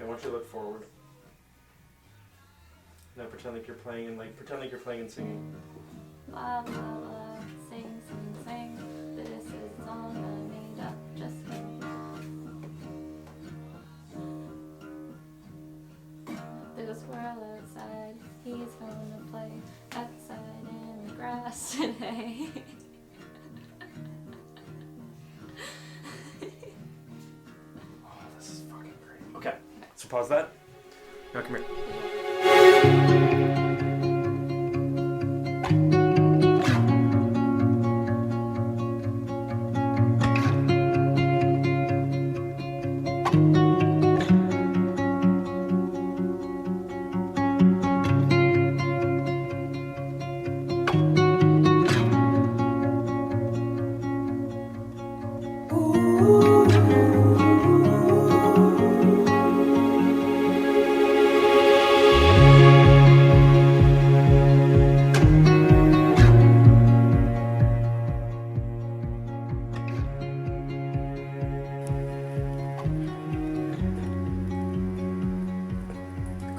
want you to look forward. Now pretend like you're playing and singing. La la la, sing, sing, sing. This is a song I made up just for you. There's a squirrel outside. He's gonna play outside in the grass today. Oh, this is fucking great. Okay, so pause that. Now come here.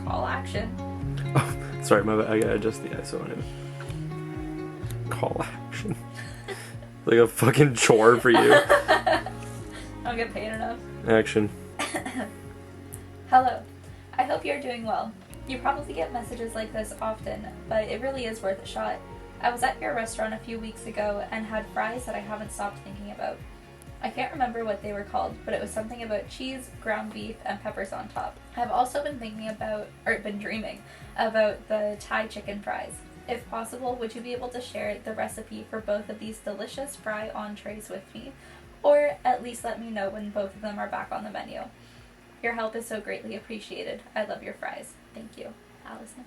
Call action. Oh, sorry, my bad. I gotta adjust the ISO on it. Call action. Like a fucking chore for you. I don't get paid enough. Action. Hello. I hope you're doing well. You probably get messages like this often, but it really is worth a shot. I was at your restaurant a few weeks ago and had fries that I haven't stopped thinking about. I can't remember what they were called, but it was something about cheese, ground beef, and peppers on top. I've also been dreaming about the Thai chicken fries. If possible, would you be able to share the recipe for both of these delicious fry entrees with me? Or at least let me know when both of them are back on the menu. Your help is so greatly appreciated. I love your fries. Thank you. Allison.